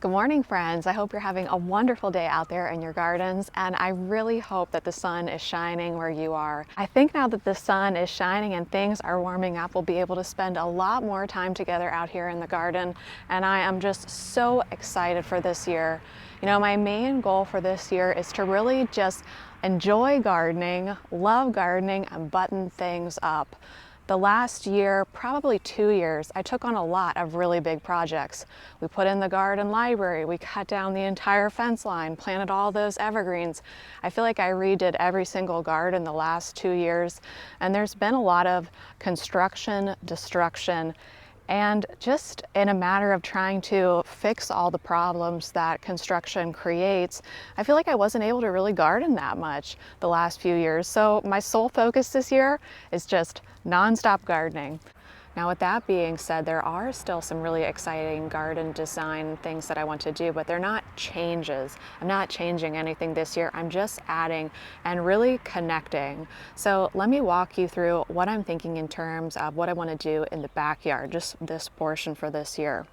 Good morning, friends. I hope you're having a wonderful day out there in your gardens, and I really hope that the sun is shining where you are. I think now that the sun is shining and things are warming up, we'll be able to spend a lot more time together out here in the garden, and I am just so excited for this year. You know, my main goal for this year is to really just enjoy gardening, love gardening, and button things up. The last year, probably 2 years, I took on a lot of really big projects. We put in the garden library, we cut down the entire fence line, planted all those evergreens. I feel like I redid every single garden the last 2 years, and there's been a lot of construction, destruction, and just in a matter of trying to fix all the problems that construction creates, I feel like I wasn't able to really garden that much the last few years. So my sole focus this year is just nonstop gardening. Now, with that being said, there are still some really exciting garden design things that I want to do, but they're not changes. I'm not changing anything this year. I'm just adding and really connecting. So let me walk you through what I'm thinking in terms of what I want to do in the backyard, just this portion for this year.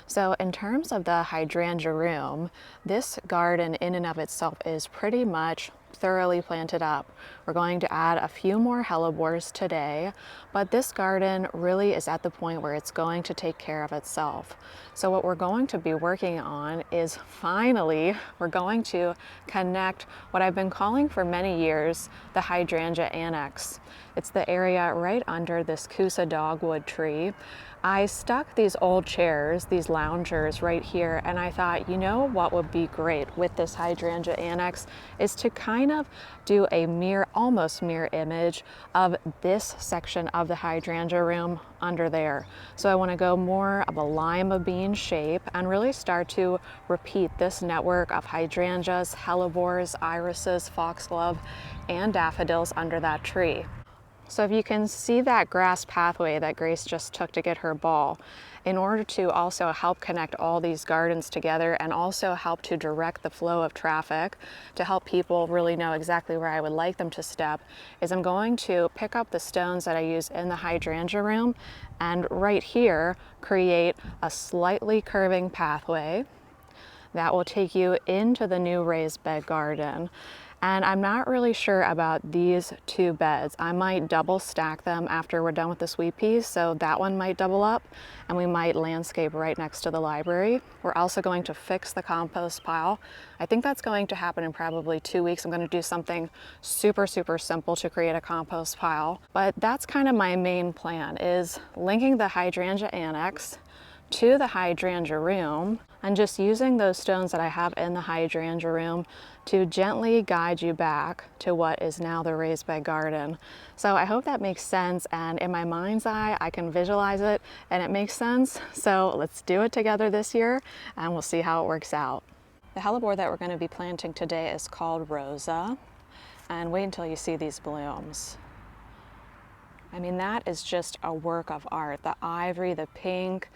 So in terms of the hydrangea room, this garden in and of itself is pretty much thoroughly planted up. We're going to add a few more hellebores today, but this garden really is at the point where it's going to take care of itself. So what we're going to be working on is finally, we're going to connect what I've been calling for many years the hydrangea annex. It's the area right under this Coosa dogwood tree. I stuck these old chairs, these loungers right here, and I thought, you know what would be great with this hydrangea annex is to kind of do a almost mirror image of this section of the hydrangea room under there. So I want to go more of a lima bean shape and really start to repeat this network of hydrangeas, hellebores, irises, foxglove, and daffodils under that tree. So if you can see that grass pathway that Grace just took to get her ball, in order to also help connect all these gardens together and also help to direct the flow of traffic, to help people really know exactly where I would like them to step, is I'm going to pick up the stones that I use in the hydrangea room and right here create a slightly curving pathway that will take you into the new raised bed garden. And I'm not really sure about these two beds. I might double stack them after we're done with the sweet peas, so that one might double up and we might landscape right next to the library. We're also going to fix the compost pile. I think that's going to happen in probably 2 weeks. I'm going to do something super simple to create a compost pile. But that's kind of my main plan, is linking the hydrangea annex to the hydrangea room and just using those stones that I have in the hydrangea room to gently guide you back to what is now the raised bed garden. So I hope that makes sense, and in my mind's eye I can visualize it and it makes sense. So let's do it together this year and we'll see how it works out. The hellebore that we're going to be planting today is called Rosa, and wait until you see these blooms. I mean, that is just a work of art. The ivory, the pink.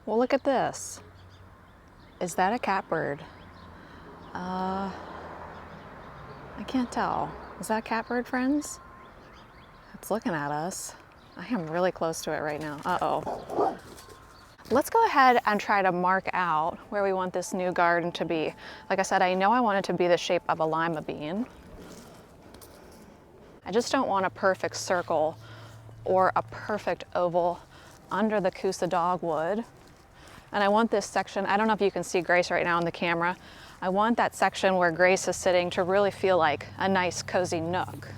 Well, look at this. Is that a catbird? I can't tell. Is that a catbird, friends? It's looking at us. I am really close to it right now. Uh-oh. Let's go ahead and try to mark out where we want this new garden to be. Like I said, I know I want it to be the shape of a lima bean. I just don't want a perfect circle or a perfect oval under the Coosa dogwood. And I want this section, I don't know if you can see Grace right now on the camera, I want that section where Grace is sitting to really feel like a nice cozy nook.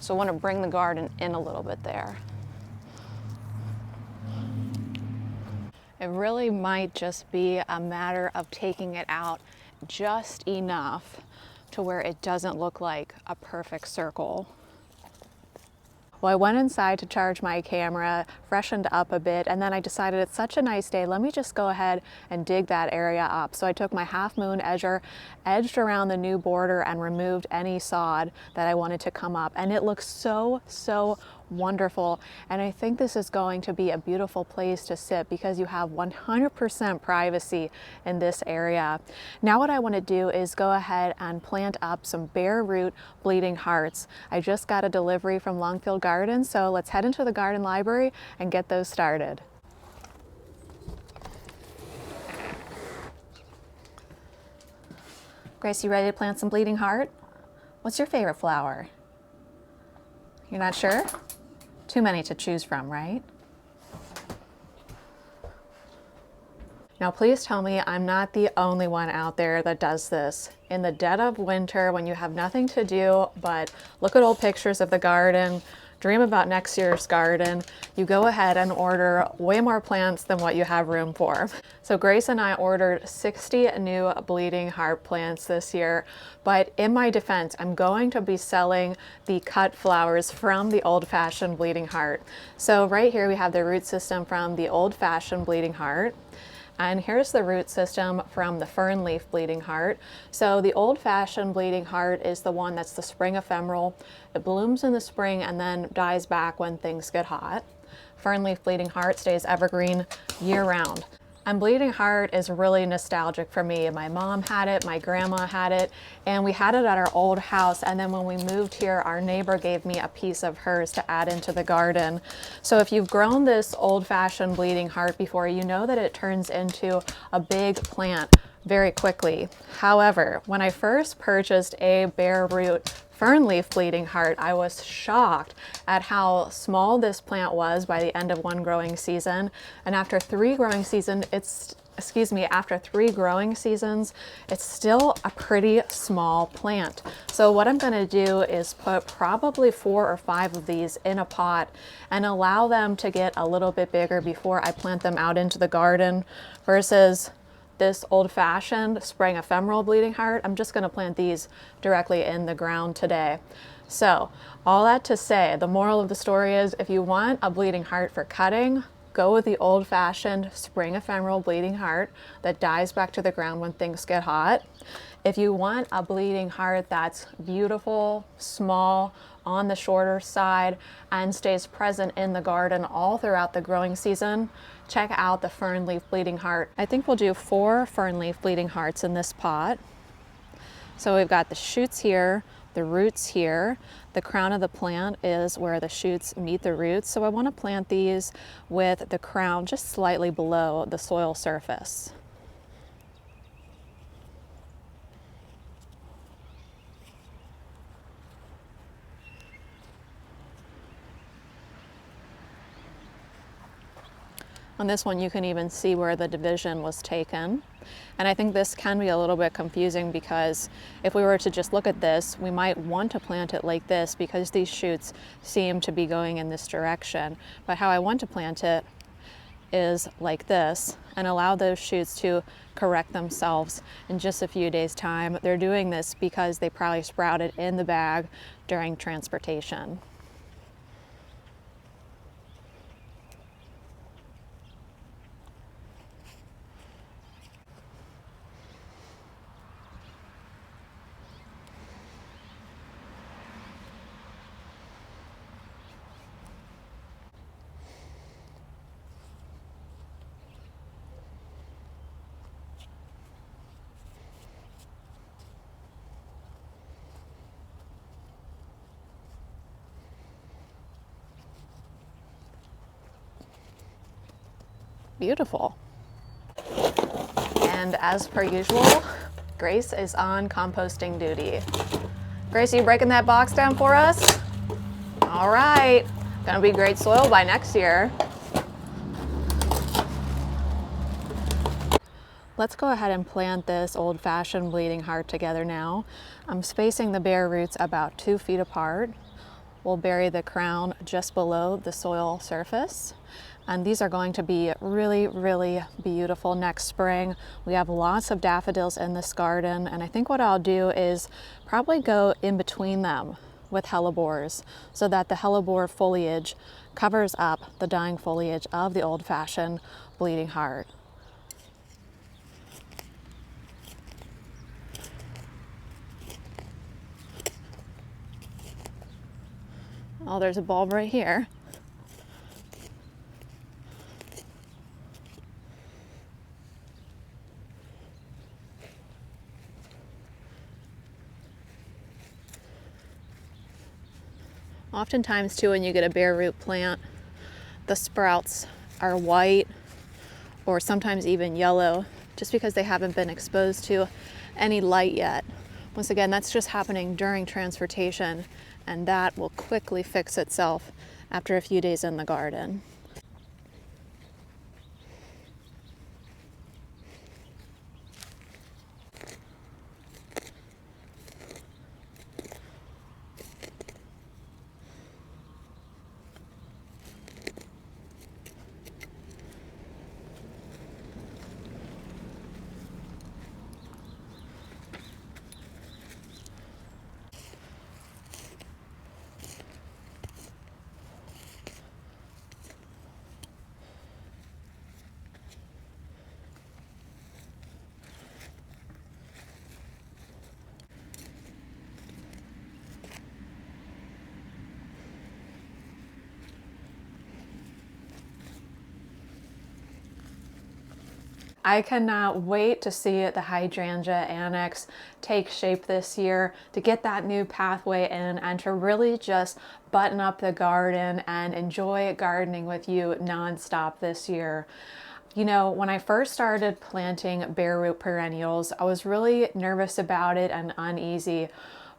So I want to bring the garden in a little bit there. It really might just be a matter of taking it out just enough to where it doesn't look like a perfect circle. Well, I went inside to charge my camera, freshened up a bit, and then I decided it's such a nice day, let me just go ahead and dig that area up. So I took my half moon edger, edged around the new border, and removed any sod that I wanted to come up. And it looks so wonderful. And I think this is going to be a beautiful place to sit because you have 100% privacy in this area. Now what I want to do is go ahead and plant up some bare root bleeding hearts. I just got a delivery from Longfield Gardens, so let's head into the garden library and get those started. Grace, you ready to plant some bleeding heart? What's your favorite flower? You're not sure? Too many to choose from, right? Now please tell me I'm not the only one out there that does this. In the dead of winter, when you have nothing to do but look at old pictures of the garden, dream about next year's garden, you go ahead and order way more plants than what you have room for. So Grace and I ordered 60 new bleeding heart plants this year, but in my defense, I'm going to be selling the cut flowers from the old-fashioned bleeding heart. So right here we have the root system from the old-fashioned bleeding heart. And here's the root system from the fern leaf bleeding heart. So the old-fashioned bleeding heart is the one that's the spring ephemeral. It blooms in the spring and then dies back when things get hot. Fern leaf bleeding heart stays evergreen year-round. And bleeding heart is really nostalgic for me. My mom had it, my grandma had it, and we had it at our old house. And then when we moved here, our neighbor gave me a piece of hers to add into the garden. So if you've grown this old-fashioned bleeding heart before, you know that it turns into a big plant very quickly. However, when I first purchased a bare root fern leaf bleeding heart, I was shocked at how small this plant was by the end of one growing season. And after three growing seasons, it's still a pretty small plant. So what I'm gonna do is put probably 4 or 5 of these in a pot and allow them to get a little bit bigger before I plant them out into the garden versus this old-fashioned spring ephemeral bleeding heart. I'm just gonna plant these directly in the ground today. So all that to say, the moral of the story is if you want a bleeding heart for cutting, go with the old-fashioned spring ephemeral bleeding heart that dies back to the ground when things get hot. If you want a bleeding heart that's beautiful, small, on the shorter side, and stays present in the garden all throughout the growing season, check out the fern leaf bleeding heart. I think we'll do 4 fern leaf bleeding hearts in this pot. So we've got the shoots here, the roots here. The crown of the plant is where the shoots meet the roots. So I want to plant these with the crown just slightly below the soil surface. On this one, you can even see where the division was taken. And I think this can be a little bit confusing because if we were to just look at this, we might want to plant it like this because these shoots seem to be going in this direction. But how I want to plant it is like this and allow those shoots to correct themselves in just a few days' time. They're doing this because they probably sprouted in the bag during transportation. Beautiful. And as per usual, Grace is on composting duty. Grace, are you breaking that box down for us? All right, gonna be great soil by next year. Let's go ahead and plant this old-fashioned bleeding heart together now. I'm spacing the bare roots about 2 feet apart. We'll bury the crown just below the soil surface. And these are going to be really, really beautiful next spring. We have lots of daffodils in this garden, and I think what I'll do is probably go in between them with hellebores so that the hellebore foliage covers up the dying foliage of the old-fashioned bleeding heart. Oh, there's a bulb right here. Oftentimes too, when you get a bare root plant, the sprouts are white or sometimes even yellow just because they haven't been exposed to any light yet. Once again, that's just happening during transportation, and that will quickly fix itself after a few days in the garden. I cannot wait to see the hydrangea annex take shape this year, to get that new pathway in, and to really just button up the garden and enjoy gardening with you nonstop this year. You know, when I first started planting bare root perennials, I was really nervous about it and uneasy.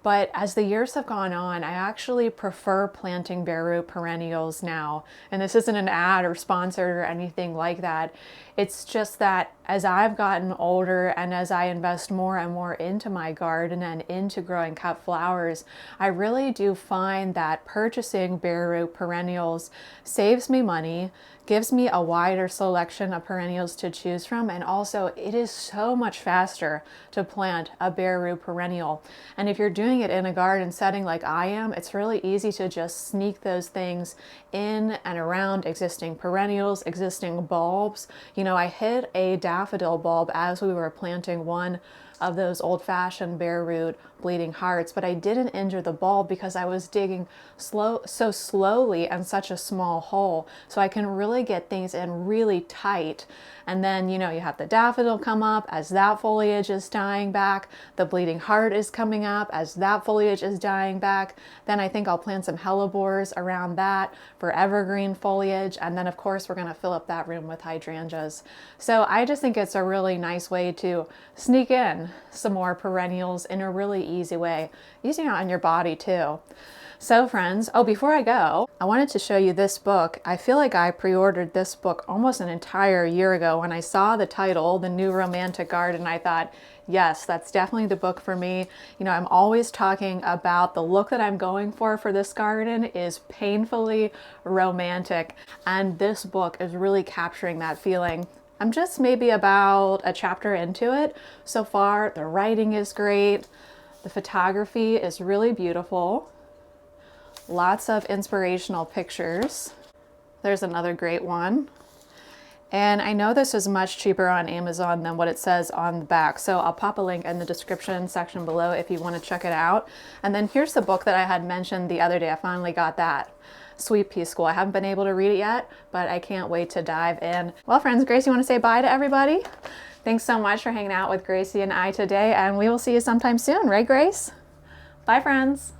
But as the years have gone on, I actually prefer planting bare root perennials now. And this isn't an ad or sponsored or anything like that. It's just that as I've gotten older and as I invest more and more into my garden and into growing cut flowers, I really do find that purchasing bare root perennials saves me money, gives me a wider selection of perennials to choose from, and also it is so much faster to plant a bare root perennial. And if you're doing it in a garden setting like I am, it's really easy to just sneak those things in and around existing perennials, existing bulbs. You know, I hit a daffodil bulb as we were planting one of those old-fashioned bare root bleeding hearts, but I didn't injure the bulb because I was digging so slowly and such a small hole, so I can really get things in really tight. And then, you know, you have the daffodil come up as that foliage is dying back, the bleeding heart is coming up as that foliage is dying back. Then I think I'll plant some hellebores around that for evergreen foliage, and then of course we're going to fill up that room with hydrangeas. So I just think it's a really nice way to sneak in some more perennials in a really easy way, easy on your body too. So friends, oh, before I go, I wanted to show you this book. I feel like I pre-ordered this book almost an entire year ago. When I saw the title, The New Romantic Garden, I thought, yes, that's definitely the book for me. You know, I'm always talking about the look that I'm going for this garden is painfully romantic, and this book is really capturing that feeling. I'm just maybe about a chapter into it so far. The writing is great. The photography is really beautiful. Lots of inspirational pictures. There's another great one. And I know this is much cheaper on Amazon than what it says on the back, so I'll pop a link in the description section below if you want to check it out. And then here's the book that I had mentioned the other day. I finally got that. Sweet Pea School. I haven't been able to read it yet, but I can't wait to dive in. Well, friends, Grace, you want to say bye to everybody? Thanks so much for hanging out with Gracie and I today, and we will see you sometime soon, right, Grace? Bye, friends.